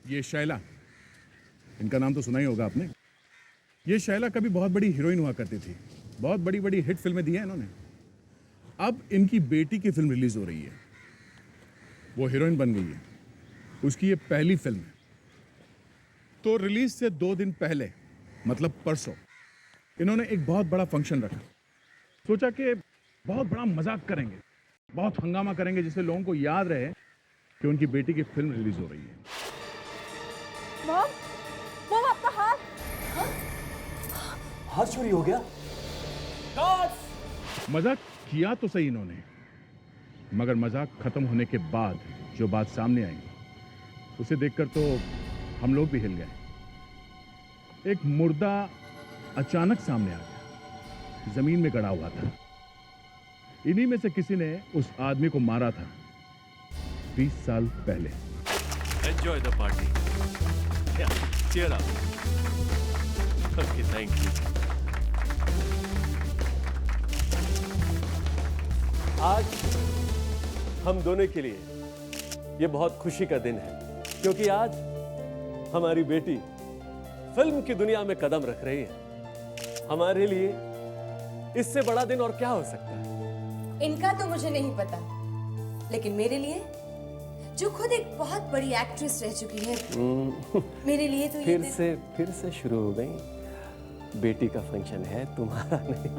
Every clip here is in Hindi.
ये शैला, इनका नाम तो सुना ही होगा आपने। ये शैला कभी बहुत बड़ी हीरोइन हुआ करती थी, बहुत बड़ी बड़ी हिट फिल्में दी हैं इन्होंने। अब इनकी बेटी की फिल्म रिलीज हो रही है, वो हीरोइन बन गई है, उसकी ये पहली फिल्म है। तो रिलीज से 2 दिन पहले, मतलब परसों, इन्होंने एक बहुत बड़ा फंक्शन रखा। सोचा कि बहुत बड़ा मजाक करेंगे, बहुत हंगामा करेंगे, जिससे लोगों को याद रहे कि उनकी बेटी की फिल्म रिलीज हो रही है। मॉम, मॉम आपका हाथ। हाथ चोरी हो गया? मजाक किया तो सही इन्होंने, मगर मजाक खत्म होने के बाद जो बात सामने आई उसे देखकर तो हम लोग भी हिल गए। एक मुर्दा अचानक सामने आ गया, जमीन में गड़ा हुआ था। इन्हीं में से किसी ने उस आदमी को मारा था 20 साल पहले। Enjoy the party. Yeah, cheer up. Okay, thank you. आज हम दोनों के लिए ये बहुत खुशी का दिन है, क्योंकि आज हमारी बेटी फिल्म की दुनिया में कदम रख रही है। हमारे लिए इससे बड़ा दिन और क्या हो सकता है? इनका तो मुझे नहीं पता, लेकिन मेरे लिए, जो खुद एक बहुत बड़ी एक्ट्रेस रह चुकी है, मेरे लिए तो ये फिर से शुरू हो गई। बेटी का फंक्शन है, तुम्हारा नहीं।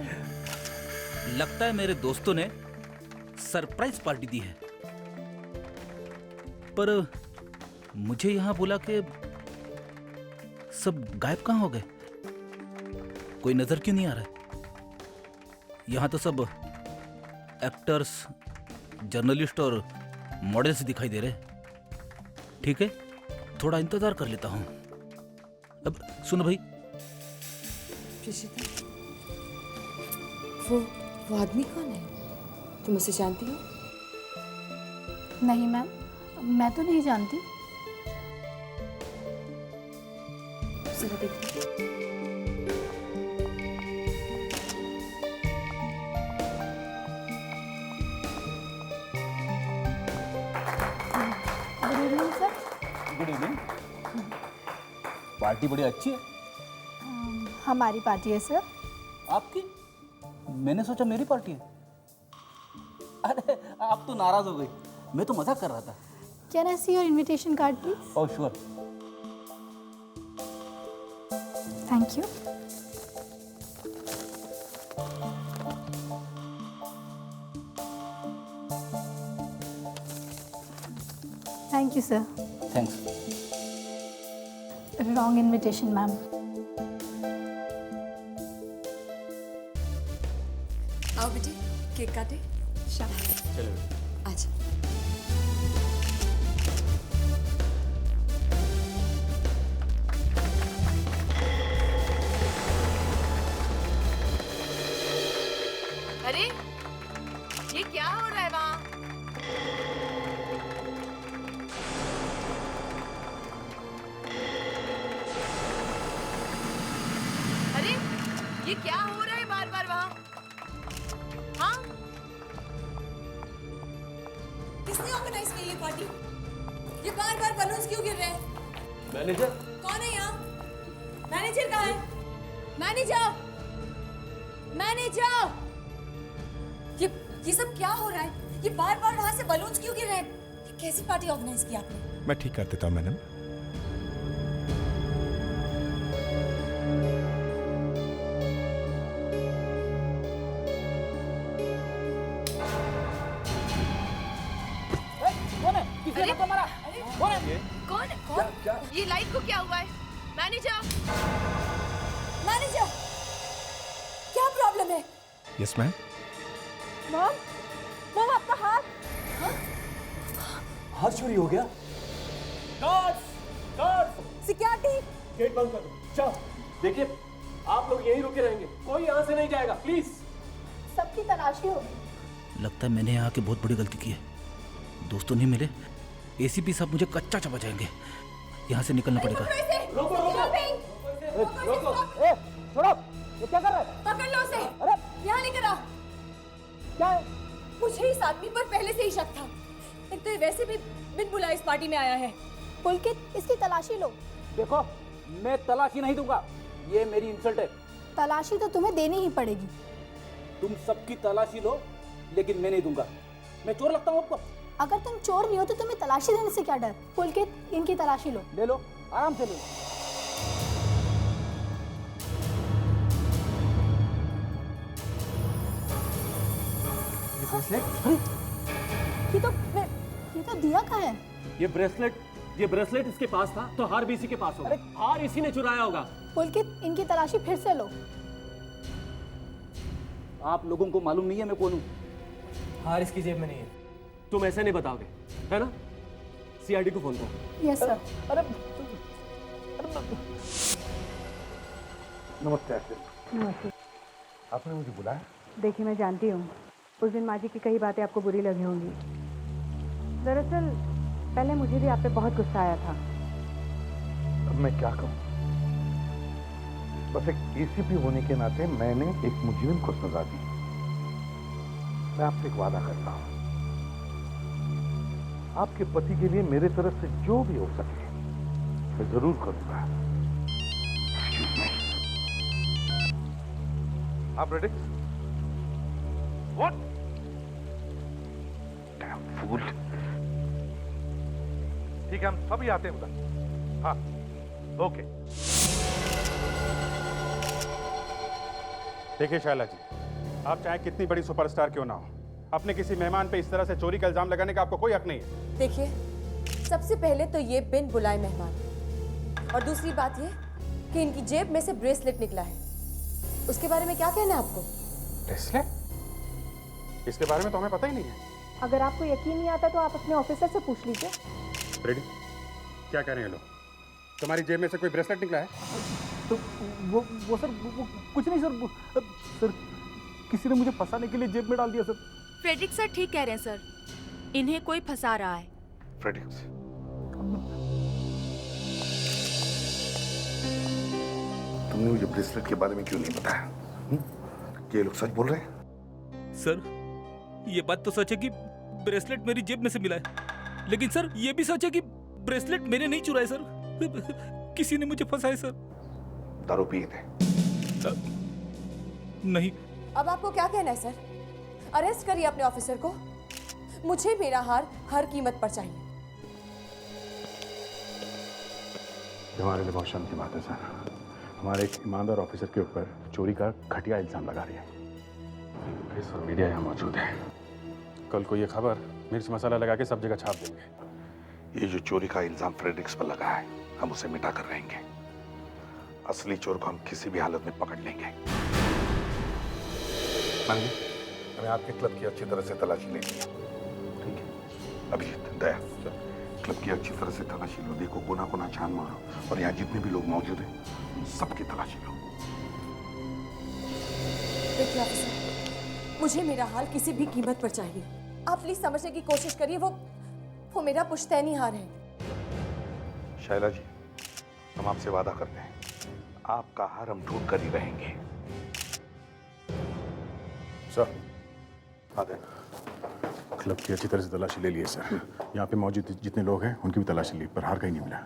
लगता है मेरे दोस्तों ने सरप्राइज पार्टी दी है, पर मुझे यहां बोला कि सब गायब कहां हो गए? कोई नजर क्यों नहीं आ रहा है? यहां तो सब एक्टर्स, जर्नलिस्ट और मॉडल्स दिखाई दे रहे। ठीक है, थोड़ा इंतजार कर लेता हूं। अब सुनो भाई, प्रिशिता, वो आदमी कौन है? तुम उसे जानती हो? नहीं मैम, मैं तो नहीं जानती। जरा देखो। Good evening sir. Good evening. Party बड़ी अच्छी है। हमारी पार्टी है सर। आपकी? मैंने सोचा मेरी पार्टी है। अरे आप तो नाराज हो गई, मैं तो मजाक कर रहा था। Can I see your invitation card please? Oh sure. Thank you. Thank you sir. Thanks. Wrong invitation ma'am. आओ बेटी, केक काटे। चलो अच्छा। अरे ये क्या हो रहा है वहाँ? अरे ये क्या हो रहा है बार बार वहाँ? हाँ? किसने ऑर्गेनाइज की ये पार्टी? ये बार बलून्स क्यों गिर रहे हैं? मैनेजर, कौन है यहाँ? मैनेजर कहाँ है? मैनेजर! मैनेजर! ये सब क्या हो रहा है? ये बार वहां से बलून्स क्यों गिर रहे हैं? ये कैसी पार्टी ऑर्गेनाइज की आपने? मैं ठीक कर देता हूँ मैडम। अरे कौन? ये लाइट को क्या हुआ है? मैनेजर! मैनेजर! क्या प्रॉब्लम है? Yes ma'am. मॉम, मॉम आपका हाथ। हाथ चोरी हो गया? सिक्योरिटी! गेट बंद कर दो। जाओ। देखिए, आप लोग यहीं रुके रहेंगे, कोई यहाँ से नहीं जाएगा, प्लीज। सबकी तलाशी होगी। लगता है मैंने यहाँ के बहुत बड़ी गलती की है। दोस्तों नहीं मिले, एसीपी साहब मुझे कच्चा चबा जाएंगे। यहाँ से निकलना पड़ेगा। रोको, छोड़ो, ये क्या कर रहा है? पकड़ लो उसे। अरे यहाँ लेकर आओ। क्या है? मुझे इस आदमी पर पहले से ही शक था। एक तो ये वैसे भी बिन बुलाए इस पार्टी में आया है, पुलकित, इसकी तलाशी लो। देखो, मैं तलाशी नहीं दूंगा, ये मेरी इंसल्ट है। तलाशी तो तुम्हें देनी ही पड़ेगी। तुम सबकी तलाशी लो, लेकिन मैं नहीं दूंगा। मैं चोर लगता हूँ आपको? अगर तुम चोर नहीं हो तो तुम्हें तलाशी देने से क्या डर? पुलकित, इनकी तलाशी लो। ले लो, आराम से ले लो। ये तो दिया का है। ये ब्रेसलेट इसके पास था, तो हार भी इसी के पास होगा। हार इसी ने चुराया होगा। पुलकित, इनकी तलाशी फिर से लो। आप लोगों को मालूम नहीं है मैं कौन हूँ? हार इसकी जेब में नहीं है। तुम ऐसे नहीं बताओगे, है ना? सीआईडी को फोन करो। Yes sir. नमस्ते आशीष। आपने मुझे बुलाया? देखिए, मैं जानती हूँ उस दिन माँ जी की कई बातें आपको बुरी लगी होंगी। दरअसल पहले मुझे भी आप पे बहुत गुस्सा आया था। अब मैं क्या कहूँ? बस एक एसीपी होने के नाते मैंने एक मुजरिम को सजा दी। मैं आपसे एक वादा करता हूँ, आपके पति के लिए मेरे तरफ से जो भी हो सके मैं जरूर करूंगा। आप रेडी? What? Damn fool. ठीक है, हम सभी आते हैं उधर। हाँ, ओके। देखिए शैला जी, आप चाहे कितनी बड़ी सुपरस्टार क्यों ना हो, अपने किसी मेहमान पे इस तरह से चोरी का इल्जाम लगाने का आपको कोई हक नहीं है। देखिए, सबसे पहले तो ये बिन बुलाए मेहमान, और दूसरी बात ये कि इनकी जेब में से ब्रेसलेट निकला है। उसके बारे में क्या कहना है आपको? ब्रेसलेट? इसके बारे में तो हमें पता ही नहीं है। अगर आपको यकीन नहीं आता तो आप अपने ऑफिसर से पूछ लीजिए। रेडी? क्या कह रहे हैं लोग? तुम्हारी जेब में से कोई ब्रेसलेट निकला है? तो वो सर, वो कुछ नहीं सर। सर, किसी ने मुझे फंसाने के लिए जेब में डाल दिया सर। फ्रेडरिक सर ठीक कह रहे हैं सर, इन्हें कोई फंसा रहा है। फ्रेडरिक्स, तुमने मुझे ब्रेसलेट के बारे में क्यों नहीं बताया? ये लोग सच बोल रहे हैं? सर, ये बात तो सच है कि ब्रेसलेट मेरी जेब में से मिला है, लेकिन सर ये भी सच है कि ब्रेसलेट मैंने नहीं चुराया सर। किसी ने मुझे फंसाया सर। दारू पिए थे? नहीं। अब आपको क्या कहना है सर? अरेस्ट करिए अपने ऑफिसर को। मुझे मेरा हार हर कीमत पर चाहिए। हमारे लिए बहुत शर्म की बात है सर, हमारे एक ईमानदार ऑफिसर के ऊपर चोरी का घटिया इल्जाम लगा रही है। पुलिस और मीडिया यहाँ मौजूद है। कल को ये खबर मिर्च मसाला लगा के सब जगह छाप देंगे। ये जो चोरी का इल्जाम फ्रेडरिक्स पर लगा है, हम उसे मिटा कर रहेंगे। असली चोर को हम किसी भी हालत में पकड़ लेंगे। मानिए, हमें आपके क्लब की अच्छी तरह से तलाशी लेनी है। ठीक है? अभिजीत, दया, क्लब की अच्छी तरह से तलाशी लो। देखो, कोना कोना छान मारो, और यहाँ जितने भी लोग मौजूद हैं सबकी तलाशी लो। देखिए ऑफिसर, मुझे मेरा हाल किसी भी कीमत पर चाहिए। आप प्लीज समझने की कोशिश करिए, वो मेरा पुश्तैनी हार है। शैला जी, हम आपसे वादा करते हैं, आपका हार हम ढूंढ कर ही रहेंगे। सर, क्लब की अच्छी तरह से तलाशी ले लिए सर। यहाँ पे मौजूद जितने लोग हैं उनकी भी तलाशी ली, पर हार कहीं नहीं मिला।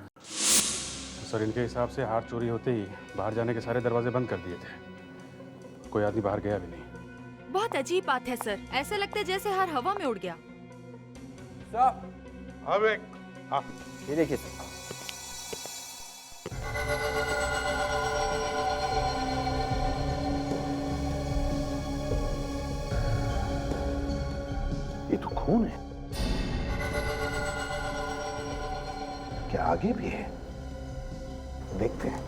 सर, इनके हिसाब से हार चोरी होते ही बाहर जाने के सारे दरवाजे बंद कर दिए थे। कोई आदमी बाहर गया भी नहीं। बहुत अजीब बात है सर, ऐसा लगता है जैसे हार हवा में उड़ गया। अब एक, हाँ, ये देखिए सर। ये तो खून है। क्या आगे भी है? देखते हैं।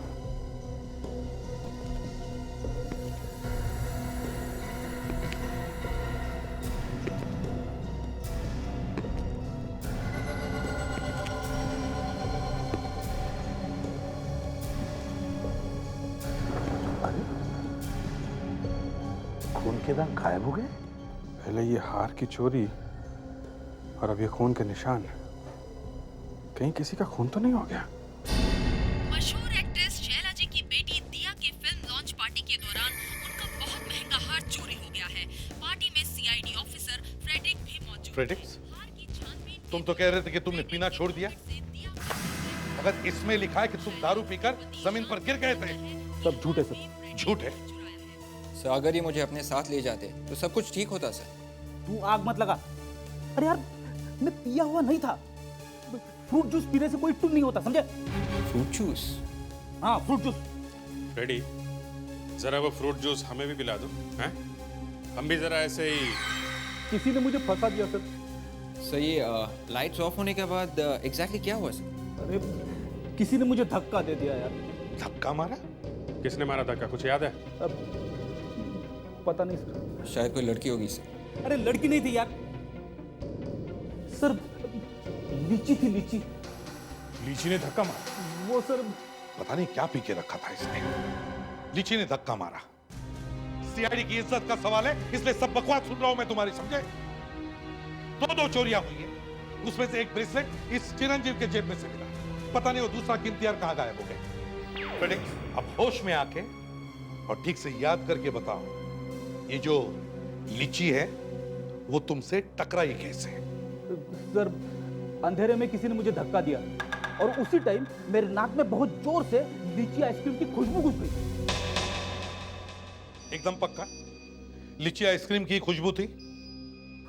अरे, खून के दाग गायब हो गए। पहले ये हार की चोरी और अब ये खून के निशान। कहीं किसी का खून तो नहीं हो गया? मशहूर एक्ट्रेस शैला जी की बेटी दिया की फिल्म लॉन्च पार्टी के दौरान उनका बहुत महंगा हार चोरी हो गया है। पार्टी में सीआईडी ऑफिसर फ्रेडरिक भी मौजूद है। फ्रेडरिक्स, हार की छानबीन तुम तो कह रहे थे कि तुमने पीना छोड़ दिया। से दिया मगर इसमें लिखा है कि तुम दारू पीकर जमीन पर गिर गए थे। सब झूठ है सर। झूठ है? सर अगर ये मुझे अपने साथ ले जाते तो सब कुछ ठीक होता सर। तू आग मत लगा। अरे यार मैं पिया हुआ नहीं था। फ्रूट जूस पीने से कोई टुन नहीं होता, समझे? Fruit juice? हाँ फ्रूट जूस। रेडी, जरा वो फ्रूट जूस हमें भी पिला दो, हैं? हम भी जरा ऐसे ही। किसी ने मुझे फंसा दिया सर। सर ये लाइट्स ऑफ होने के बाद एग्जैक्टली क्या हुआ सर? अरे किसी ने मुझे धक्का दे दिया यार। धक्का मारा? किसने मारा धक्का, कुछ याद है? अब पता नहीं सर। शायद कोई लड़की होगी सर। अरे लड़की नहीं थी यार सर, लीची थी, लीची। लीची ने धक्का मारा? वो सर पता नहीं क्या पी के रखा था इसने। लीची ने धक्का मारा। सीआईडी की इज्जत का सवाल है, इसलिए सब बकवास सुन रहा हूं मैं तुम्हारी, समझे? दो चोरियां हुई है, उसमें से एक ब्रेसलेट इस चिरंजीव के जेब में से मिला। पता नहीं वो दूसरा कीमती यार कहां गायब हो गए। प्रेडिक्स, अब होश में आके और ठीक से याद करके बताओ, ये जो लीची है वो तुमसे टकराई कैसे? सर अंधेरे में किसी ने मुझे धक्का दिया और उसी टाइम मेरे नाक में बहुत जोर से लीची आइसक्रीम की खुशबू घुस गई। एकदम पक्का लीची आइसक्रीम की खुशबू थी?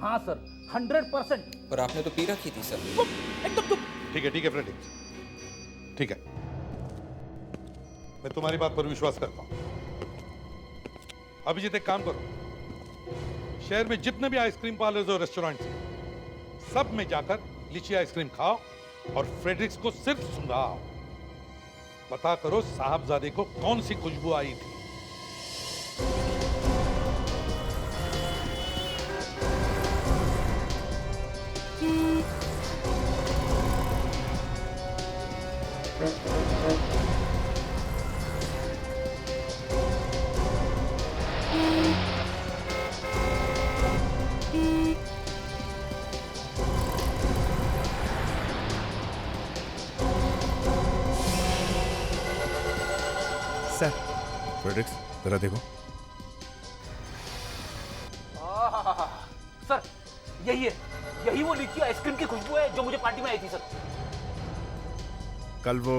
हाँ सर 100%। पर आपने तो पी रखी थी सर। एकदम चुप। ठीक है फ्रेडिक्स, ठीक है, मैं तुम्हारी बात पर विश्वास करता हूं। अभिजीत एक काम करो, शहर में जितने भी आइसक्रीम पार्लर्स और रेस्टोरेंट्स हैं, सब में जाकर लीची आइसक्रीम खाओ और फ्रेडरिक्स को सिर्फ सुंघाओ। पता करो साहबजादे को कौन सी खुशबू आई थी। सर, फ्रेडरिक्स जरा देखो। सर यही वो लीची आइसक्रीम की खुशबू है जो मुझे पार्टी में आई थी सर। कल वो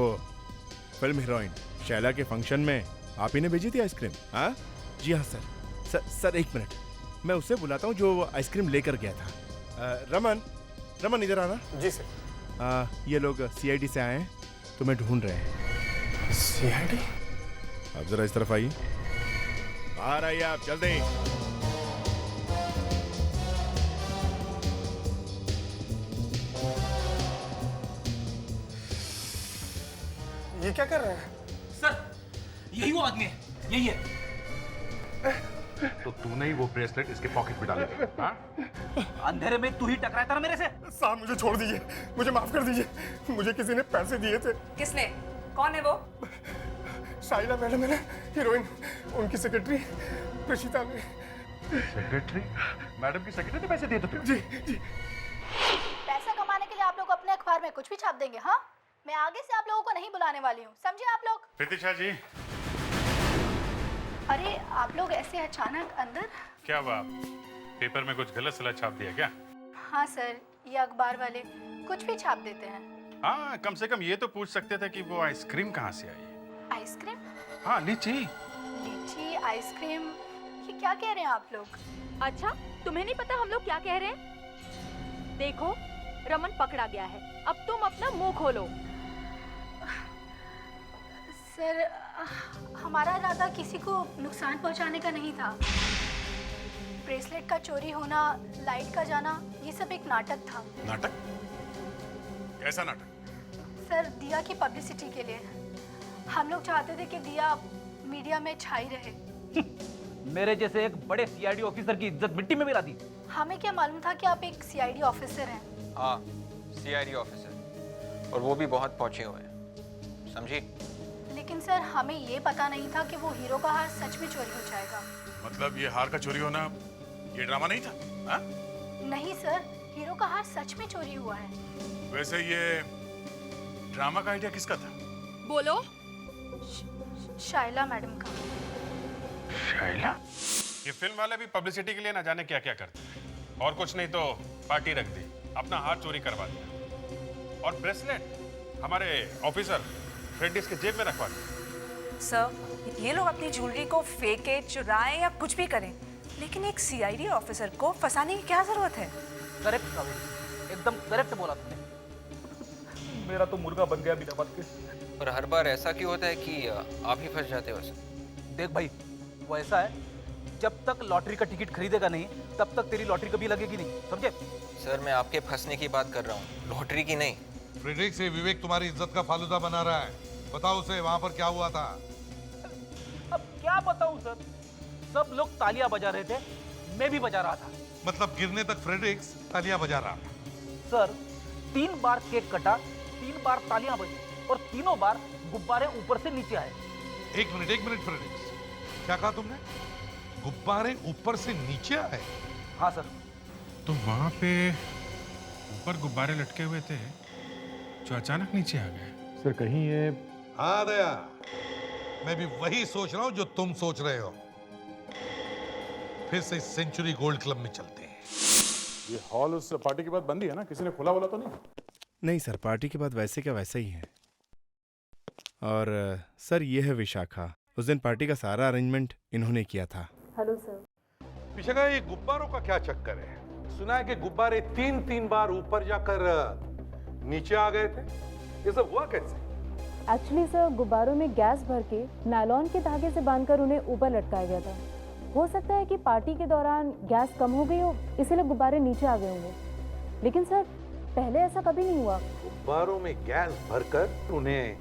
फिल्म हीरोइन शैला के फंक्शन में आप ही ने भेजी थी आइसक्रीम? हाँ जी हाँ सर। सर एक मिनट, मैं उससे बुलाता हूँ जो आइसक्रीम लेकर गया था। रमन इधर आना। जी सर। ये लोग सीआईडी से आए हैं, तुम्हें ढूंढ रहे हैं। सीआईडी? आप जरा इस तरफ आइए। बाहर आइए आप जल्दी। ये क्या कर रहे हैं? सर यही वो आदमी है, यही है। तो तूने ही वो ब्रेसलेट इसके पॉकेट में डाले थे? हाँ? अंधेरे में तू ही टकराया था मेरे से। साहब मुझे छोड़ दीजिए, मुझे माफ कर दीजिए, मुझे किसी ने पैसे दिए थे। किसने? कौन है वो? शाइला मैडम है ना, हीरोइन, उनकी सेक्रेटरी प्रशिता ने। सेक्रेटरी? मैडम की सेक्रेटरी ने पैसे दिए थे? जी। पैसा कमाने के लिए आप लोग अपने अखबार में कुछ भी छाप देंगे? हाँ, मैं आगे से आप लोगों को नहीं बुलाने वाली हूँ, समझे आप लोग? प्रतीक्षा जी। अरे आप लोग ऐसे अचानक अंदर? क्या हुआ, पेपर में कुछ गलत सलत छाप दिया क्या? हाँ सर, ये अखबार वाले कुछ भी छाप देते हैं। हाँ, कम से कम ये तो पूछ सकते थे कि वो आइसक्रीम कहाँ से आई है। आइसक्रीम? हाँ लीची आइसक्रीम, ये क्या कह रहे हैं आप लोग? अच्छा तुम्हें नहीं पता हम लोग क्या कह रहे हैं? देखो रमन पकड़ा गया है, अब तुम अपना मुंह खोलो। सर हमारा इरादा किसी को नुकसान पहुंचाने का नहीं था। ब्रेसलेट का चोरी होना, लाइट का जाना, ये सब एक नाटक था। नाटक? कैसा नाटक? सर दिया की पब्लिसिटी के लिए हम लोग चाहते थे कि दिया मीडिया में छाई रहे। मेरे जैसे एक बड़े सीआईडी ऑफिसर की इज्जत मिट्टी में मिला दी। हमें क्या मालूम था कि आप एक सीआईडी ऑफिसर हैं। हाँ सीआईडी ऑफिसर, और वो भी बहुत पहुंचे हुए हैं, समझी? लेकिन सर हमें ये पता नहीं था कि वो हीरो का हार सच में चोरी हो जाएगा। मतलब ये हार का चोरी होना ये ड्रामा नहीं था? हा? नहीं सर, हीरो का हार सच में चोरी हुआ है। वैसे ये ड्रामा का आइडिया किसका था? बोलो। शाइला मैडम का। शाइला? ये फिल्म वाले भी पब्लिसिटी के लिए ना जाने क्या क्या करते हैं, और कुछ नहीं तो पार्टी रख दी, अपना हार चोरी करवा दिया। और ब्रेसलेट हमारे ऑफिसर फ्रेंडिस के जेब में रखवा दे। सर, ये लोग अपनी ज्वेलरी को फेंके, चुराएं या कुछ भी करें, लेकिन एक सीआईडी ऑफिसर को फंसाने की क्या जरूरत है? करेक्ट कावेरी, एकदम करेक्ट बोला तुमने। मेरा तो मुर्गा बन गया बिना बात के। और हर बार ऐसा क्यों होता है कि आप ही फंस जाते हो सर? देख भाई, वो ऐसा है, जब तक लॉटरी का टिकट खरीदेगा नहीं तब तक तेरी लॉटरी कभी लगेगी नहीं, समझे? सर, मैं आपके फंसने की बात कर रहा हूँ, लॉटरी की नहीं। फ्रेडरिक से विवेक तुम्हारी इज्जत का फालूदा बना रहा है। बताओ उसे वहां पर क्या हुआ था। अब क्या बताऊं सर, सब लोग तालियां बजा रहे थे, मैं भी बजा रहा था। मतलब गिरने तक फ्रेडरिक्स तालियां बजा रहा था। सर, 3 बार केक कटा, 3 बार तालियां बजी और तीनों बार गुब्बारे ऊपर से नीचे आए। एक मिनट फ्रेडरिक्स, क्या कहा तुमने? गुब्बारे ऊपर से नीचे आए? हाँ सर। तो वहां पे ऊपर गुब्बारे लटके हुए थे जो अचानक नीचे आ गए। सर कहीं ये... हाँ दया, मैं भी वही सोच रहा हूँ जो तुम सोच रहे हो। फिर से सेंचुरी गोल्ड क्लब में चलते हैं। ये हॉल उस पार्टी के बाद बंद ही है ना? किसी ने खोला बोला तो नहीं? नहीं सर, पार्टी के बाद वैसे क्या वैसा ही है। और सर, ये है विशाखा। उस दिन पार्टी का सारा अरेंजमेंट इन्होंने किया था। Hello sir. विशाखा, ये गुब्बारों का क्या चक्कर है? सुना है कि गुब्बारे 3 बार ऊपर जाकर नीचे आ गए थे। ये सब हुआ कैसे? एक्चुअली सर, गुब्बारों में गैस भर के नायलॉन के धागे से बांधकर उन्हें ऊपर लटकाया गया था। हो सकता है कि पार्टी के दौरान गैस कम हो गई हो, इसीलिए गुब्बारे नीचे आ गए होंगे। लेकिन सर, पहले ऐसा कभी नहीं हुआ। गुब्बारों में गैस भरकर उन्हें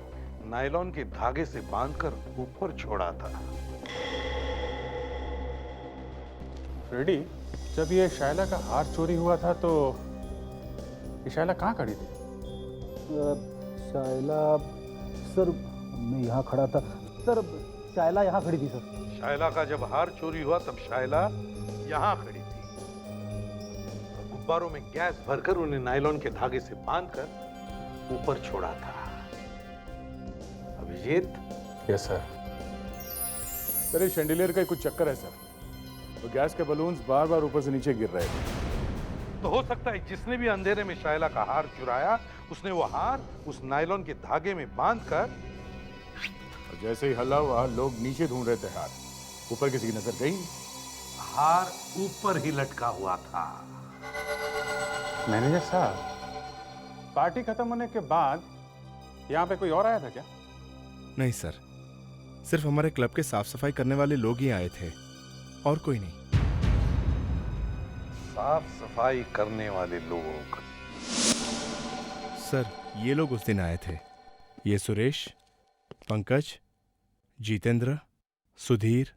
नायलॉन के धागे से बांधकर ऊपर छोड़ा था। फ्रेडी, जब ये शायला का हार चोरी हुआ था तो ये शायला कहाँ खड़ी थी? शायला सर, मैं यहाँ खड़ा था सर। शायला यहाँ खड़ी थी सर। शायला का जब हार चोरी हुआ तब शायला यहाँ खड़ी थी। गुब्बारों में गैस भरकर उन्हें नायलॉन के धागे से बांधकर ऊपर छोड़ा था। अभिजीत? Yes sir. सर, ये शैंडिलियर का कुछ चक्कर है सर। तो गैस के बलून्स बार बार ऊपर से नीचे गिर रहे थे। तो हो सकता है जिसने भी अंधेरे में शायला का हार चुराया, उसने वो हार उस नायलॉन के धागे में बांधकर... जैसे ही हल्ला हुआ, लोग नीचे ढूंढ रहे थे हार। ऊपर किसी की नजर गई? हार ऊपर ही लटका हुआ था। मैनेजर साहब, पार्टी खत्म होने के बाद यहाँ पे कोई और आया था क्या? नहीं सर, सिर्फ हमारे क्लब के साफ सफाई करने वाले लोग ही आए थे, और कोई नहीं। साफ सफाई करने वाले लोग? सर, ये लोग उस दिन आए थे। ये सुरेश, पंकज, जितेंद्र, सुधीर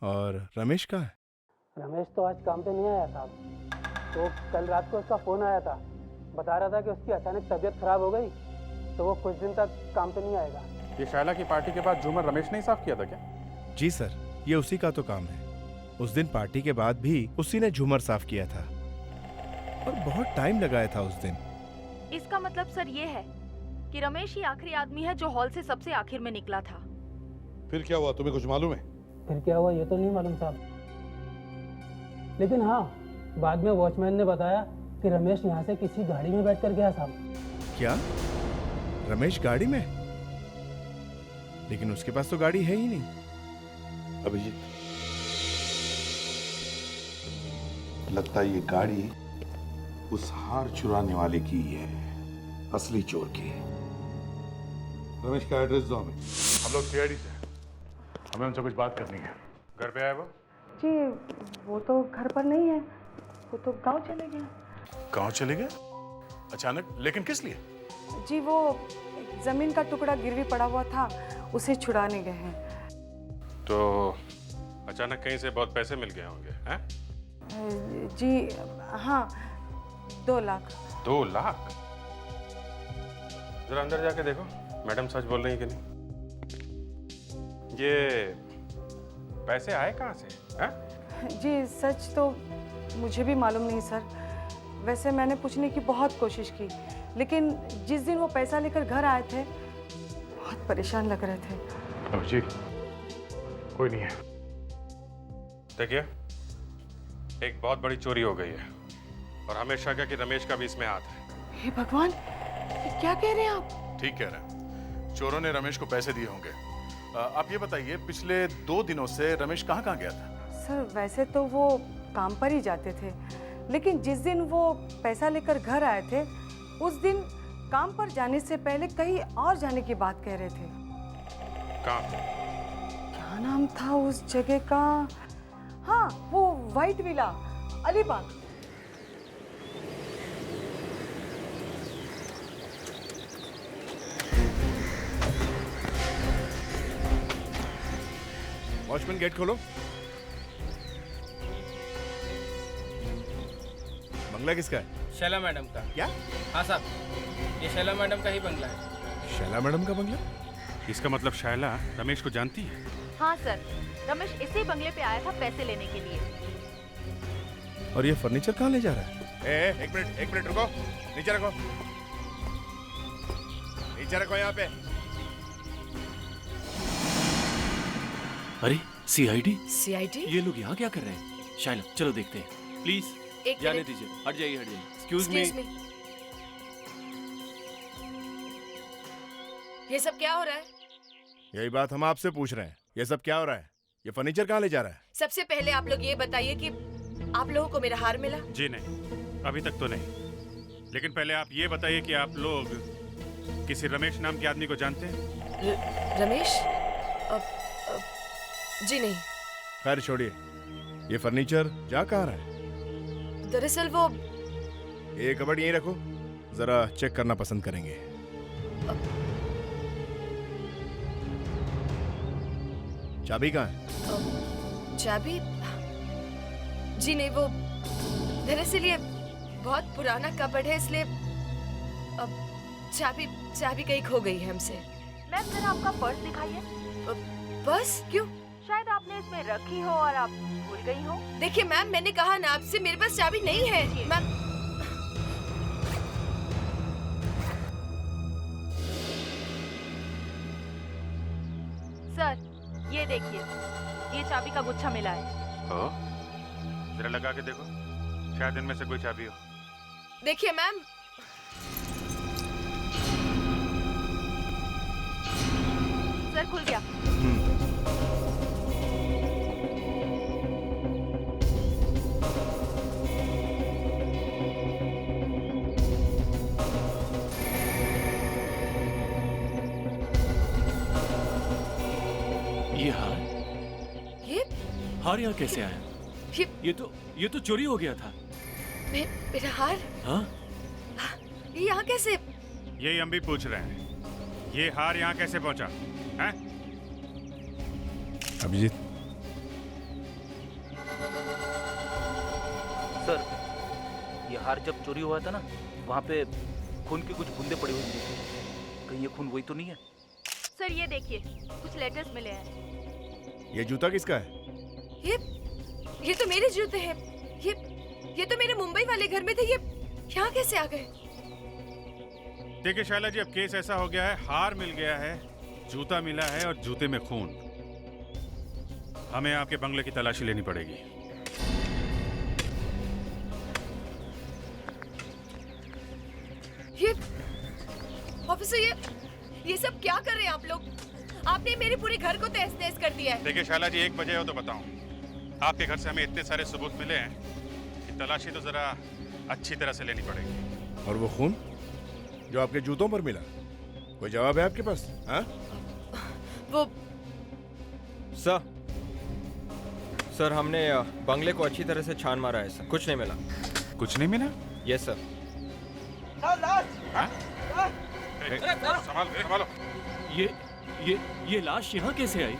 और रमेश का है। रमेश तो आज काम पे नहीं आया साहब। तो कल रात को उसका फोन आया था, बता रहा था कि उसकी अचानक तबीयत खराब हो गई, तो वो कुछ दिन तक काम पे नहीं आएगा। ये शायला की पार्टी के बाद झूमर रमेश ने ही साफ किया था क्या? जी सर, ये उसी का तो काम है। उस दिन पार्टी के बाद भी उसी ने झूमर साफ किया था, और बहुत टाइम लगाया था उस दिन। इसका मतलब सर ये है कि रमेश ही आखिरी आदमी है जो हॉल से सबसे आखिर में निकला था। फिर क्या हुआ, तुम्हें कुछ मालूम है? फिर क्या हुआ ये तो नहीं मालूम साहब, लेकिन हाँ, बाद में वॉचमैन ने बताया कि रमेश यहाँ से किसी गाड़ी में बैठकर गया साहब। क्या? रमेश गाड़ी में? लेकिन उसके पास तो गाड़ी है ही नहीं। अभिजीत, लगता है ये गाड़ी उस हार चुराने वाले की ही है, असली चोर की। रमेश का एड्रेस दो हमें। हम लोग सीआईडी से हैं, हमें उनसे कुछ बात करनी है। घर पे आए वो? जी, वो तो घर पर नहीं है, वो तो गांव चले गए। गांव चले गए अचानक? लेकिन किस लिए? जी, वो जमीन का टुकड़ा गिरवी पड़ा हुआ था, उसे छुड़ाने गए हैं। तो अचानक कहीं से बहुत पैसे मिल गए होंगे, हैं? जी हाँ, 2 लाख। 2 लाख? जरा अंदर जाके देखो, मैडम सच बोल रही है कि नहीं। ये पैसे आए कहाँ से, हैं? जी, सच तो मुझे भी मालूम नहीं सर। वैसे मैंने पूछने की बहुत कोशिश की, लेकिन जिस दिन वो पैसा लेकर घर आए थे, बहुत परेशान लग रहे थे। जी, कोई नहीं है। देखिए, एक बहुत बड़ी चोरी हो गई है, और हमें शक है कि रमेश का भी इसमें हाथ है। हे भगवान, ये क्या कह रहे हैं आप? ठीक कह रहे हैं। चोरों ने रमेश को पैसे दिए होंगे। आप ये बताइए, पिछले 2 दिनों से रमेश कहाँ कहाँ गया था? सर वैसे तो वो काम पर ही जाते थे, लेकिन जिस दिन वो पैसा लेकर घर आए थे उस दिन काम पर जाने से पहले कहीं और जाने की बात कह रहे थे। कहाँ? क्या नाम था उस जगह का? हाँ, वो white villa, Alibag. Watchman gate खोलो। बंगला किसका है? शैला मैडम का। क्या? हाँ साहब, ये शैला मैडम का ही बंगला है। शैला मैडम का बंगला? इसका मतलब शैला रमेश को जानती है? हाँ सर, रमेश इसी बंगले पे आया था पैसे लेने के लिए। और ये फर्नीचर कहाँ ले जा रहा है? एक मिनट रुको, नीचे रखो, नीचे रखो यहाँ पे। अरे सीआईडी? सीआईडी? ये लोग यहाँ क्या कर रहे हैं? शाइला चलो देखते हैं, प्लीज। एक जाने मिनट। दीजिए, हट जाइए। Excuse me. ये सब क्या हो रहा है? यही बात हम आपसे पूछ रहे हैं, ये सब क्या हो रहा है? ये फर्नीचर कहाँ ले जा रहा है? सबसे पहले आप लोग ये बताइए कि आप लोगों को मेरा हार मिला? जी नहीं, अभी तक तो नहीं। लेकिन पहले आप ये बताइए कि आप लोग किसी रमेश नाम के आदमी को जानते हैं? रमेश? जी नहीं। खैर छोड़िए, ये फर्नीचर जा कहाँ रहा है? दरअसल वो ये कबर्ड यहीं रखो, जरा चेक करना पसंद करेंगे। चाबी कहाँ है? चाबी? जी नहीं, वो दरअसल ये बहुत पुराना कबर्ड है, इसलिए अब चाबी कहीं खो गई है हमसे। मैम जरा आपका पर्स दिखाइए। बस क्यों? शायद आपने इसमें रखी हो और आप भूल गई हो। देखिए मैम, मैंने कहा ना आपसे, मेरे पास चाबी नहीं है। मैम सर, ये देखिए, ये चाबी का गुच्छा मिला है। जरा लगा के देखो, शायद इनमें से कोई चाबी हो। देखिए मैम, सर खुल गया। ये हार? ये हार यहाँ कैसे आया? ये तो चोरी हो गया था। मेरा हार? हाँ? ये यहाँ कैसे? यही हम भी पूछ रहे हैं, ये हार यहाँ कैसे पहुंचा? हैं? अभिजीत, सर, ये हार जब चोरी हुआ था ना, वहाँ पे खून की कुछ बूंदें पड़ी हुई थी। कहीं ये खून वही तो नहीं है? सर ये देखिए, कुछ लेटर्स मिले हैं। ये जूता किसका है? ये तो मेरे जूते हैं। ये तो मेरे मुंबई वाले घर में थे। ये यहाँ कैसे आ गए? देखिए शैला जी, अब केस ऐसा हो गया है, हार मिल गया है, जूता मिला है और जूते में खून। हमें आपके बंगले की तलाशी लेनी पड़ेगी। ऑफिसर, ये सब क्या कर रहे हैं आप लोग? आपने मेरे पूरे घर को तहस-नहस कर दिया है। देखिए शैला जी, 1 बजे हो तो बताऊं। आपके घर से हमें इतने सारे सबूत मिले हैं कि तलाशी तो जरा अच्छी तरह से लेनी पड़ेगी। और वो खून जो आपके जूतों पर मिला, कोई जवाब है आपके पास? हाँ? वो सर, हमने बंगले को अच्छी तरह से छान मारा है सर, कुछ नहीं मिला। कुछ नहीं मिला? Yes sir. संभालो। ये लाश यहाँ कैसे आई?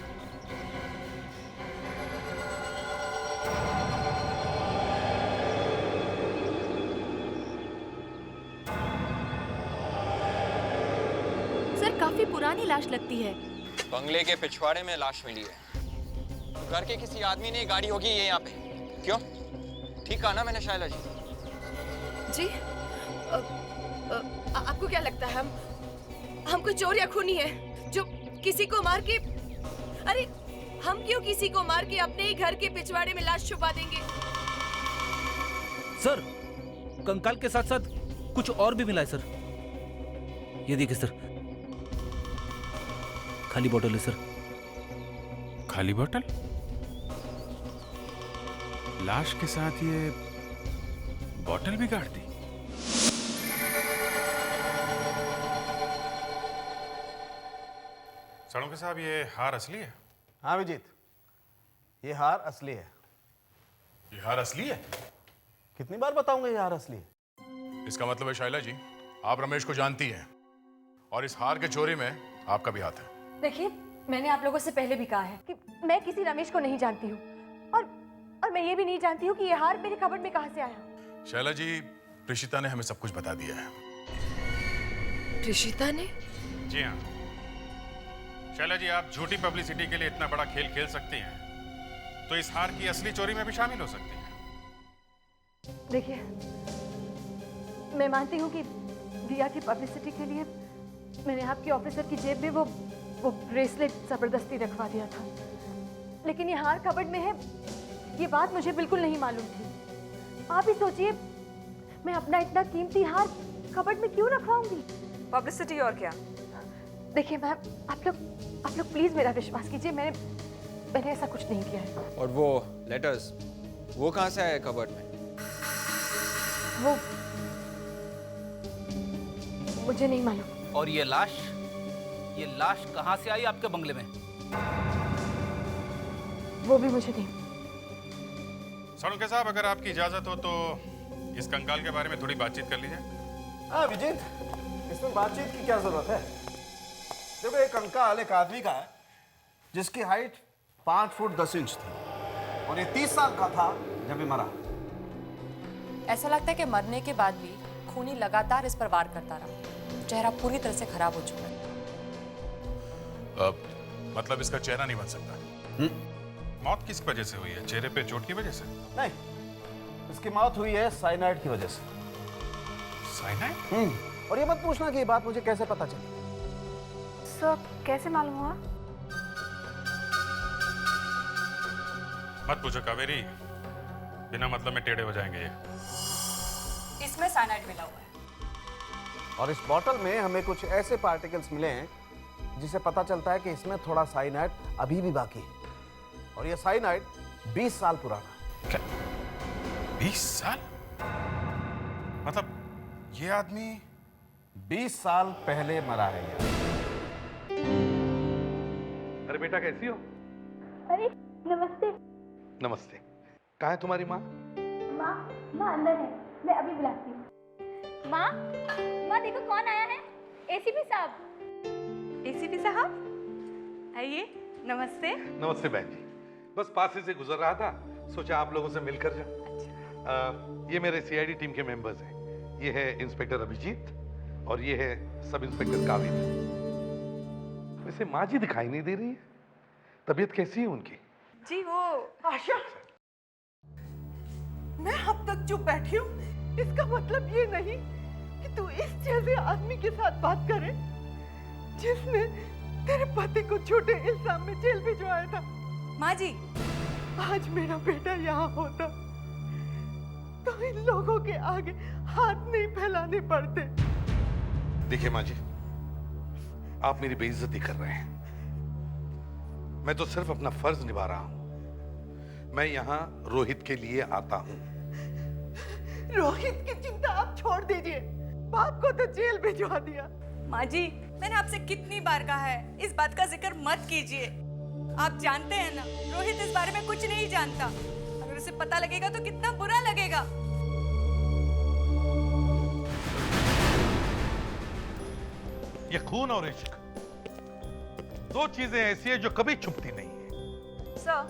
सर काफी पुरानी लाश लगती है। बंगले के पिछवाड़े में लाश मिली है। घर के किसी आदमी ने गाड़ी होगी ये यहाँ पे। क्यों? ठीक कहा ना मैंने शाइला जी? जी? आपको क्या लगता है हम कोई चोर या खूनी है जो किसी को मार के? अरे हम क्यों किसी को मार के अपने ही घर के पिछवाड़े में लाश छुपा देंगे? सर, कंकाल के साथ साथ कुछ और भी मिला है सर। ये देखिए सर, खाली बोतल है सर। खाली बोतल? लाश के साथ ये बोतल भी गाड़ दी? सड़ों साहब, ये हार असली है? हाँ विजीत, ये हार असली है। ये हार असली है? कितनी बार बताऊंगा ये हार असली है? इसका मतलब है शाइला जी, आप रमेश को जानती हैं और इस हार के चोरी में आपका भी हाथ है। देखिए, मैंने आप लोगों से पहले भी कहा है कि मैं किसी रमेश को नहीं जानती हूँ और मैं ये भी नहीं जानती हूँ कि ये हार मेरे कबर्ड में कहाँ से आया। शैला जी, प्रीशिता ने हमें सब कुछ बता दिया है। प्रीशिता ने? जी हाँ शैला जी, आप झूठी पब्लिसिटी के लिए इतना बड़ा खेल खेल सकती हैं, तो इस हार की असली चोरी में भी शामिल हो सकती हैं। देखिए, मैं मानती हूँ कि दिया की पब्लिसिटी के लिए मैंने आपके ऑफिसर की जेब में वो ब्रेसलेट जबरदस्ती रखवा दिया था, लेकिन ये हार कबर्ड में है, ये बात मुझे बिल्कुल नहीं मालूम थी। आप ही सोचिए, मैं अपना इतना कीमती हार कबर्ड में क्यों रखवाऊंगी? पब्लिसिटी और क्या? देखिए मैम, आप लोग प्लीज मेरा विश्वास कीजिए, मैंने ऐसा कुछ नहीं किया है। और वो लेटर्स, वो कहाँ से आए कबर्ड में? वो मुझे नहीं मालूम। और ये लाश कहाँ से आई आपके बंगले में? वो भी मुझे नहीं। सड़ों साहब, अगर आपकी इजाजत हो तो इस कंकाल के बारे में थोड़ी बातचीत कर लीजिए। हाँ विजीत, इसमें बातचीत की क्या जरूरत है? देखो, एक कंकाल एक आदमी का है जिसकी हाइट 5 फुट 10 इंच थी और ये 30 साल का था जब ये मरा। ऐसा लगता है कि मरने के बाद भी खूनी लगातार इस पर वार करता रहा। चेहरा पूरी तरह से खराब हो चुका है। मतलब इसका चेहरा नहीं बन सकता? मौत किस वजह से हुई है? चेहरे पे चोट की वजह से? नहीं, इसकी मौत हुई है साइनाइड की वजह से। साइनाइड? और ये मत पूछना कि ये बात मुझे कैसे पता चली। सर, कैसे मालूम हुआ? मत पूछो कावेरी, बिना मतलब में टेढ़े हो जाएंगे ये। इसमें साइनाइड मिला हुआ है। और इस बोतल में हमें कुछ ऐसे पार्टिकल्स मिले हैं जिसे पता चलता है कि इसमें थोड़ा साइनाइड अभी भी बाकी है। और ये साइनाइड 20 साल पुराना। क्या? 20 साल? मतलब ये आदमी 20 साल पहले मरा है यार। अरे बेटा, कैसी हो? अरे नमस्ते। नमस्ते। कहाँ है तुम्हारी माँ? माँ अंदर है, मैं अभी बुलाती हूँ। माँ देखो कौन आया है। एसीपी साहब। एसीपी साहब, आइए। नमस्ते। नमस्ते बहन जी, बस पास से गुजर रहा था, सोचा आप लोगों से मिलकर जाऊं। ये मेरे सीआईडी टीम के मेंबर्स हैं। ये है इंस्पेक्टर अभिजीत और ये है सब इंस्पेक्टर कावेरी। वैसे माँ जी दिखाई नहीं दे रही है, तबीयत कैसी है उनकी? जी वो आशा, मैं अब तक चुप बैठी हूँ, इसका मतलब ये नहीं कि तू इस जैसे आदमी के साथ बात करे जिसने तेरे पति को झूठे इल्जाम में जेल भिजवाया था। माँ जी, आज मेरा बेटा यहाँ होता तो इन लोगों के आगे हाथ नहीं फैलाने पड़ते। देखिए माँ जी, आप मेरी बेइज्जती कर रहे हैं। मैं तो सिर्फ अपना फर्ज निभा रहा हूं। मैं यहाँ रोहित के लिए आता हूँ। रोहित की चिंता आप छोड़ दीजिए, बाप को तो जेल भिजवा दिया। माँ जी, मैंने आपसे कितनी बार कहा है इस बात का जिक्र मत कीजिए। आप जानते हैं ना, रोहित इस बारे में कुछ नहीं जानता। अगर उसे पता लगेगा तो कितना बुरा लगेगा। ये खून और इश्क दो चीजें ऐसी है जो कभी छुपती नहीं है। सर,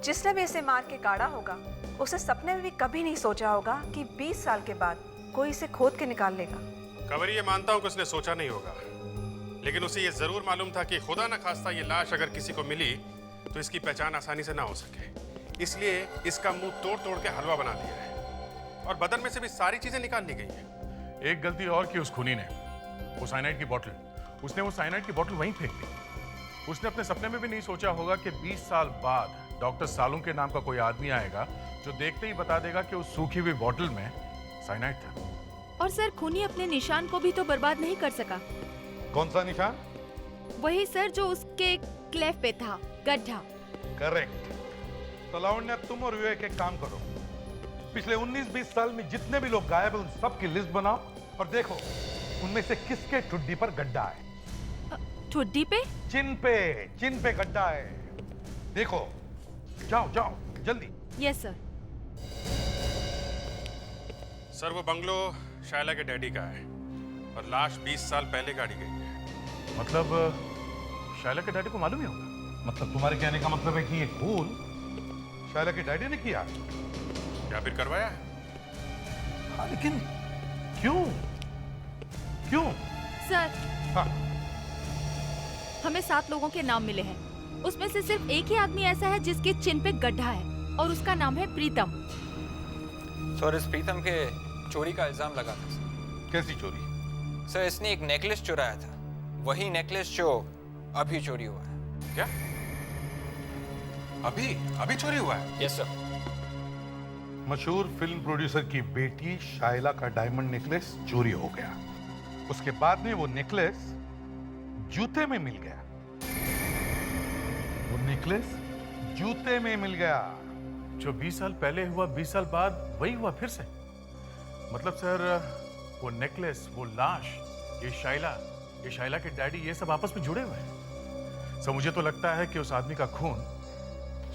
जिसने भी इसे मार के काढ़ा होगा उसे सपने में भी कभी नहीं सोचा होगा कि 20 साल के बाद कोई इसे खोद के निकाल लेगा। कावेरी, ये मानता हूं कि उसने सोचा नहीं होगा, लेकिन उसे ये जरूर मालूम था कि खुदा न खास्ता ये लाश अगर किसी को मिली तो इसकी पहचान आसानी से ना हो सके। इसलिए इसका मुंह तोड़ तोड़ के हलवा बना दिया है और बदन में से भी सारी चीजें निकाल ली गई है। एक गलती और की उस खूनी ने, वो साइनाइड की बोतल, उसने वो साइनाइड की बोतल वहीं फेंक दी। उसने अपने सपने में भी नहीं सोचा होगा कि 20 साल बाद डॉक्टर सालू के नाम का कोई आदमी आएगा जो देखते ही बता देगा कि उस सूखी हुई बोतल में साइनाइड था। और सर, खूनी अपने निशान को भी तो बर्बाद नहीं कर सका। कौन सा निशान? वही सर जो उसके क्लेफ पे था, गड्ढा। करेक्ट। तो लावण्या, तुम और विवेक एक काम करो, पिछले 19-20 साल में जितने भी लोग गायब हैं उन सब की लिस्ट बनाओ और देखो उनमें से किसके ठुड्डी पर गड्ढा है। ठुड्डी पे? चिन पे गड्ढा है। देखो, जाओ जाओ जल्दी। Yes sir. सर वो बंगलो शायला के डैडी का है और लाश 20 साल पहले गाड़ी गई है। मतलब शायला के डैडी को मालूम ही होगा। मतलब तुम्हारे कहने का मतलब है कि ये खून शायला के डैडी ने किया या फिर करवाया है? हाँ, लेकिन क्यों? सर, हाँ। हमें 7 लोगों के नाम मिले हैं। उसमें से सिर्फ एक ही आदमी ऐसा है जिसके चिन पे गड्ढा है और उसका नाम है प्रीतम। सर, इस प्रीतम के चोरी का इल्जाम लगा था सर। कैसी चोरी? सर, इसने एक नेकलेस चुराया था, वही नेकलेस जो अभी चोरी हुआ है। क्या? अभी चोरी हुआ है? Yes sir. मशहूर फिल्म प्रोड्यूसर की बेटी शायला का डायमंड नेकलेस चोरी हो गया। उसके बाद में वो नेकलेस जूते में मिल गया। वो नेकलेस जूते में मिल गया। जो 20 साल पहले हुआ 20 साल बाद वही हुआ फिर से? मतलब सर वो नेकलेस, वो लाश, ये शायला के डैडी, ये सब आपस में जुड़े हुए हैं। सर मुझे तो लगता है कि उस आदमी का खून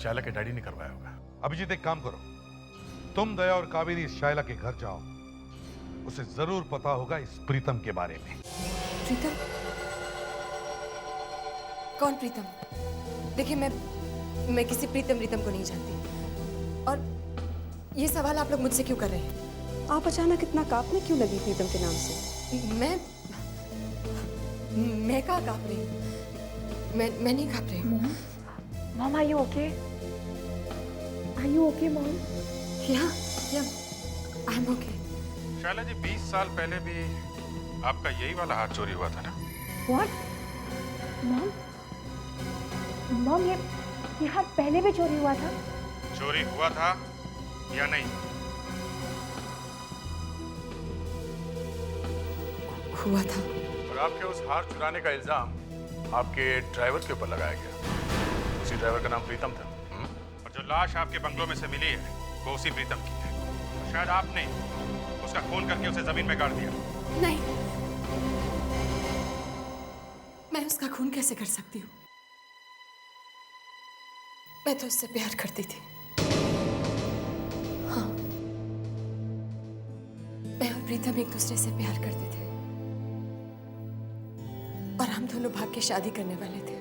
शायला के डैडी ने करवाया होगा। अभिजीत, एक काम करो, तुम, दया और कावेरी इस शायला के घर जाओ। उसे जरूर पता होगा इस प्रीतम के बारे में। प्रीतम? कौन प्रीतम? देखिए, मैं किसी प्रीतम को नहीं जानती। और ये सवाल आप लोग मुझसे क्यों कर रहे हैं? आप अचानक इतना कांपने क्यों लगी प्रीतम के नाम से? मैं कहाँ कांप रही हूँ? मैं नहीं कांप रही हूँ। Mom, are you okay? Are you okay mom? Yeah I M okay. Shylla जी, 20 साल पहले भी आपका यही वाला हाथ चोरी हुआ था ना? What? मॉम, ये हाथ पहले भी चोरी हुआ था? चोरी हुआ था या नहीं? हुआ था। और आपके उस हार चुराने का इल्जाम आपके ड्राइवर के ऊपर लगाया गया। उसी ड्राइवर का नाम प्रीतम था। और जो लाश आपके बंगलों में से मिली है वो उसी प्रीतम की है। और शायद आपने उसका खून करके उसे जमीन में गाड़ दिया। नहीं, मैं उसका खून कैसे कर सकती हूँ? मैं तो उससे प्यार करती थी। हाँ, मैं और प्रीतम एक दूसरे से प्यार करते थे और हम दोनों भाग के शादी करने वाले थे।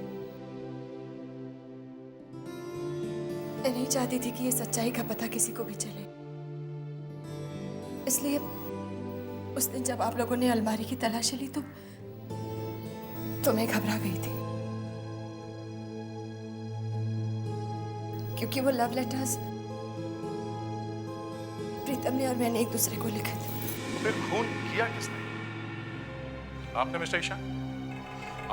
मैं नहीं चाहती थी कि ये सच्चाई का पता किसी को भी चले, इसलिए उस दिन जब आप लोगों ने अलमारी की तलाशी ली तो मैं घबरा गई थी, क्योंकि वो लव लेटर्स प्रीतम ने और मैंने एक दूसरे को लिखे थे। फिर खून किया किसने? आपने मिस्टर ईशा?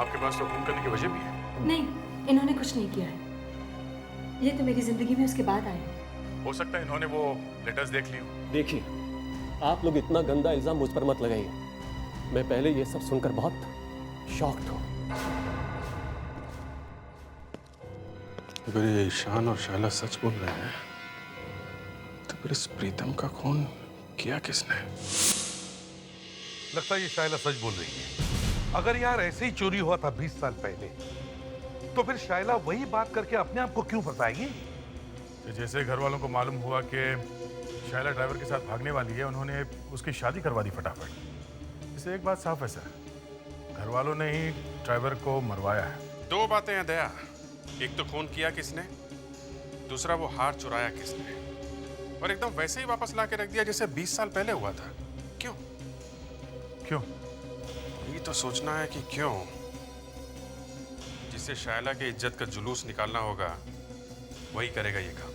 आपके पास तो खून करने की वजह भी है। नहीं, इन्होंने कुछ नहीं किया है। ये तो मेरी जिंदगी में उसके बाद आए। हो सकता है इन्होंने वो लेटर्स देख ली हो। देखिए, आप लोग इतना गंदा इल्जाम मुझ पर मत लगाइए। मैं पहले ये सब सुनकर बहुत शॉक्ड हूँ। अगर ये ईशान और शायला सच बोल रहे हैं तो फिर इस प्रीतम का खून किया किसने? लगता है ये शायला सच बोल रही है। अगर यार ऐसे ही चोरी हुआ था 20 साल पहले, तो फिर शायला वही बात करके अपने आप को क्यों फंसाएगी? तो जैसे घर वालों को मालूम हुआ कि शायला ड्राइवर के साथ भागने वाली है, उन्होंने उसकी शादी करवा दी फटाफट। इससे एक बात साफ है सर, घर वालों ने ही ड्राइवर को मरवाया है। 2 बातें हैं दया, एक तो खून किया किसने, दूसरा वो हार चुराया किसने, और एकदम वैसे ही वापस ला के रख दिया जैसे 20 साल पहले हुआ था। क्यों? ये तो सोचना है कि क्यों। जिसे शायला की इज्जत का जुलूस निकालना होगा वही करेगा ये काम।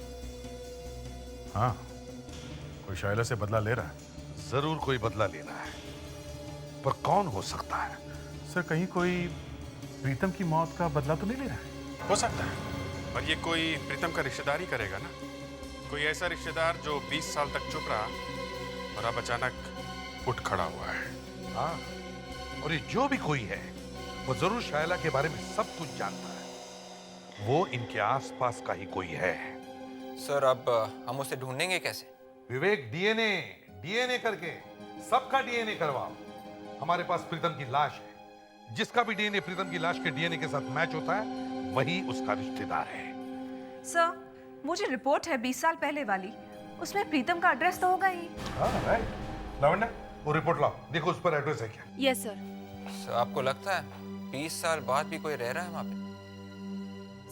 हाँ, कोई शायला से बदला ले रहा है। जरूर कोई बदला लेना है, पर कौन हो सकता है? सर, कहीं कोई प्रीतम की मौत का बदला तो नहीं ले रहा है? हो सकता है, पर ये कोई प्रीतम का रिश्तेदार ही करेगा ना। कोई ऐसा रिश्तेदार जो 20 साल तक चुप रहा और अब अचानक उठ खड़ा हुआ है। हाँ, और ये जो भी कोई है वो जरूर शायला के बारे में सब कुछ जानता है। वो इनके आसपास का ही कोई है। सर अब हम उसे ढूंढेंगे कैसे? विवेक, डीएनए करके सबका डीएनए करवाओ। हमारे पास प्रीतम की लाश है। जिसका भी डीएनए प्रीतम की लाश के डीएनए के साथ मैच होता है वही उसका रिश्तेदार है। सर, वो जो रिपोर्ट है 20 साल पहले वाली, उसमें प्रीतम का एड्रेस तो होगा ही। हाँ, राइट। लावण्या, वो रिपोर्ट लाओ, देखो उस पर एड्रेस है क्या। Yes sir. सर आपको लगता है 20 साल बाद भी कोई रह रहा है वहाँ पे?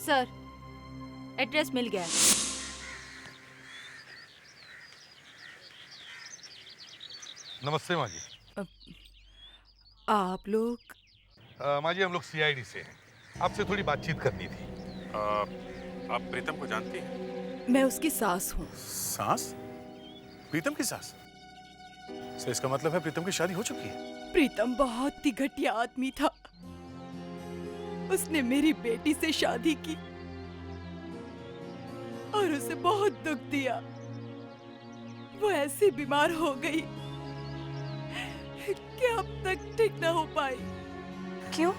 सर, एड्रेस मिल गया। नमस्ते माँ जी। आप लोग? माँ जी, हम लोग सीआईडी से हैं। आपसे थोड़ी बातचीत करनी थी। आप प्रीतम को जानती हैं? मैं उसकी सास हूँ। सास? प्रीतम की सास? तो इसका मतलब है प्रीतम की शादी हो चुकी है? प्रीतम बहुत ही घटिया आदमी था। उसने मेरी बेटी से शादी की और उसे बहुत दुख दिया। वो ऐसी बीमार हो गई कि अब तक ठीक न हो पाई। क्यों?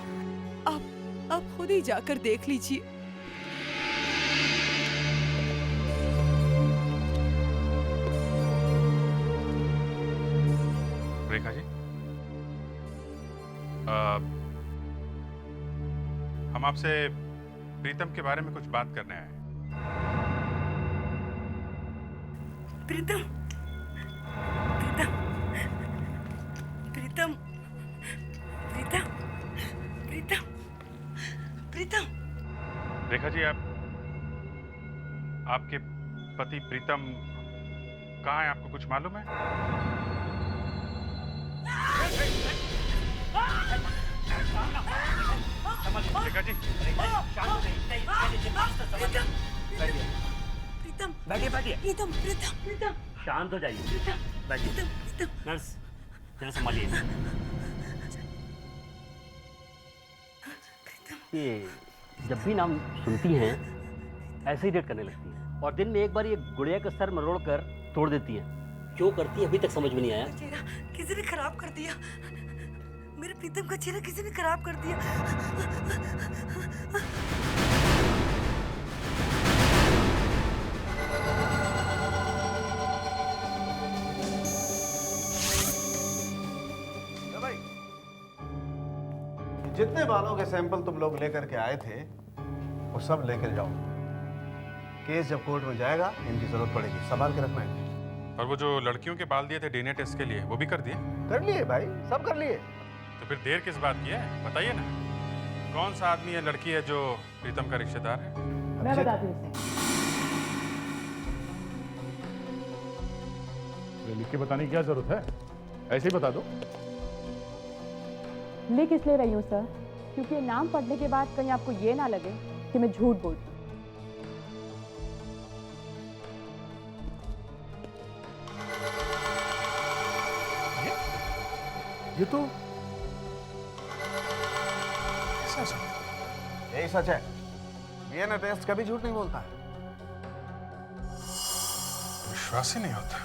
आप खुद ही जाकर देख लीजिए। रेखा जी, हम आपसे प्रीतम के बारे में कुछ बात करने आए हैं। प्रीतम, प्रीतम, प्रीतम, प्रीतम, प्रीतम। रेखा जी, आपके पति प्रीतम कहाँ है, आपको कुछ मालूम है? रेखा जी, प्रीतम, बैठिए। प्रीतम, प्रीतम, प्रीतम, शांत हो जाइए। बैठिए। नर्स, जरा संभालिए। ये जब भी नाम सुनती हैं ऐसे ही डेट करने लगती हैं और दिन में एक बार ये गुड़िया का सर मरोड़ कर तोड़ देती हैं। क्यों करती है अभी तक समझ में नहीं आया। चेहरा किसी ने खराब कर दिया। मेरे प्रीतम का चेहरा किसी ने खराब कर दिया। भाई, जितने बालों के सैंपल तुम लोग लेकर के आए थे वो सब लेकर जाओ। केस जब कोर्ट में जाएगा इनकी जरूरत पड़ेगी, संभाल के रखना है। और वो जो लड़कियों के बाल दिए थे डीएनए टेस्ट के लिए, वो भी कर दिए? कर लिए भाई, सब कर लिए। तो फिर देर किस बात की है, बताइए ना। कौन सा आदमी है, लड़की है जो प्रीतम का रिश्तेदार है? मैं बताती हूँ। लिख के बताने की क्या जरूरत है, ऐसे ही बता दो। लिख इसलिए रही हूँ सर, क्योंकि नाम पढ़ने के बाद कहीं आपको ये ना लगे कि मैं झूठ बोलती हूँ। ये तो यही सच है। डीएनए टेस्ट कभी झूठ नहीं बोलता है। विश्वास ही नहीं होता।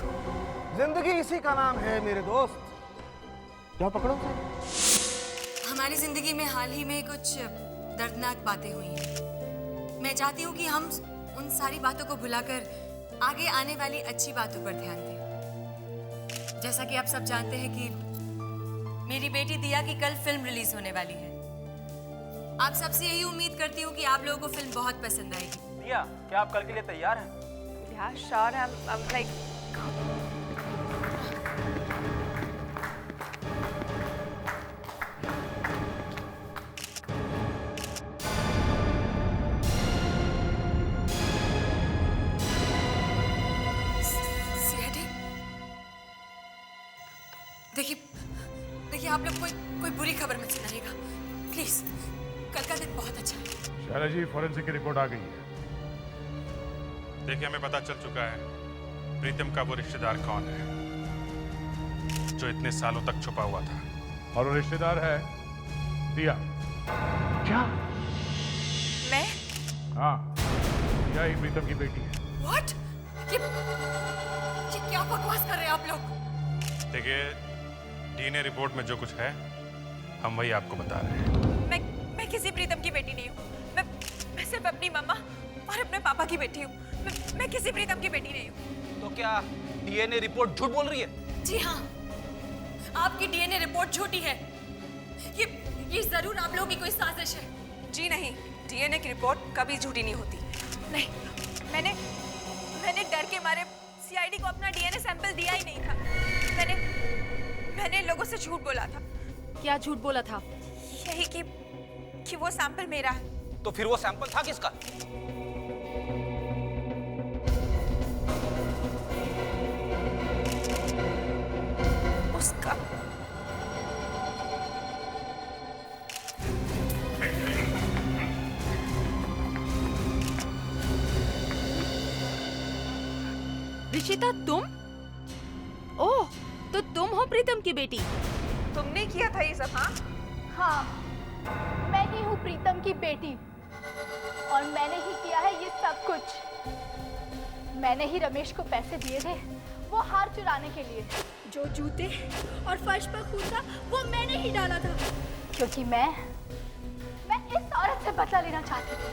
जिंदगी इसी का नाम है मेरे दोस्त। जाओ पकड़ो उसे। हमारी जिंदगी में हाल ही में कुछ दर्दनाक बातें हुई हैं। मैं चाहती हूँ कि हम उन सारी बातों को भुलाकर आगे आने वाली अच्छी बातों पर ध्यान दें। जैसा कि आप सब जानते हैं कि मेरी बेटी दिया की कल फिल्म रिलीज होने वाली है। आप सबसे यही उम्मीद करती हूँ कि आप लोगों को फिल्म बहुत पसंद आएगी। दिया, क्या आप कल के लिए तैयार हैं? Yeah, sure. I'm like. देखिए आप लोग कोई बुरी खबर मत सुनाइएगा प्लीज। कल का दिन बहुत अच्छा है। शायला जी, फॉरेंसिक की रिपोर्ट आ गई है। देखिए, हमें पता चल चुका है प्रीतम का वो रिश्तेदार कौन है जो इतने सालों तक छुपा हुआ था। और वो रिश्तेदार है दिया। क्या? मैं? हाँ, दिया ही प्रीतम की बेटी है। What? ये क्या बकवास कर रहे हैं आप लोग? देखिए, डीएनए रिपोर्ट में जो कुछ है हम वही आपको बता रहे हैं। मैं मैं किसी प्रीतम की बेटी नहीं हूँ। मैं सिर्फ अपनी मम्मा और अपने पापा की बेटी हूँ। मैं किसी प्रीतम की बेटी नहीं हूँ। तो क्या डीएनए रिपोर्ट झूठ बोल रही है? जी हाँ, आपकी डीएनए रिपोर्ट झूठी है। ये जरूर आप लोगों की कोई साजिश है। जी नहीं, डीएनए की रिपोर्ट कभी झूठी नहीं होती। नहीं, मैंने डर के मारे सीआईडी को अपना डीएनए सैंपल दिया ही नहीं था। मैंने लोगों से झूठ बोला था। क्या झूठ बोला था? यही कि वो सैंपल मेरा है। तो फिर वो सैंपल था किसका? उसका। ऋषिता, तुम? ओह, तो तुम हो प्रीतम की बेटी? तुमने किया था ये सब? हाँ, मैं ही हूँ प्रीतम की बेटी और मैंने ही किया है ये सब कुछ। मैंने ही रमेश को पैसे दिए थे वो हार चुराने के लिए। जो जूते और फर्श पर खून था वो मैंने ही डाला था, क्योंकि मैं इस औरत से बदला लेना चाहती थी।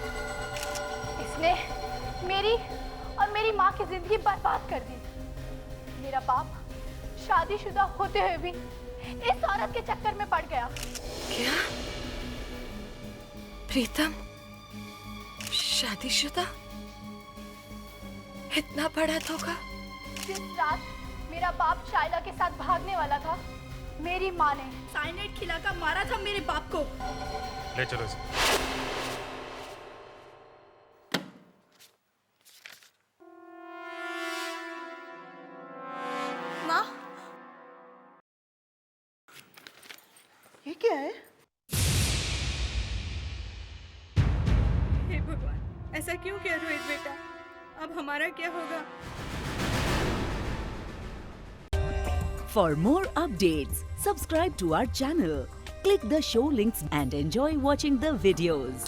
इसने मेरी और मेरी माँ की जिंदगी बर्बाद कर दी। मेरा बाप शादीशुदा होते हुए भी इस औरत के चक्कर में पड़ गया। क्या? प्रीतम शादीशुदा? इतना बड़ा धोखा? जिस रात मेरा बाप शाइला के साथ भागने वाला था, मेरी माँ ने साइनाइड खिलाकर मारा था मेरे बाप को। ले चलो इसे। माँ, ये क्या है? हे भगवान, ऐसा क्यों किया रोहित बेटा? अब हमारा क्या होगा? For more updates, subscribe to our channel, click the show links and enjoy watching the videos.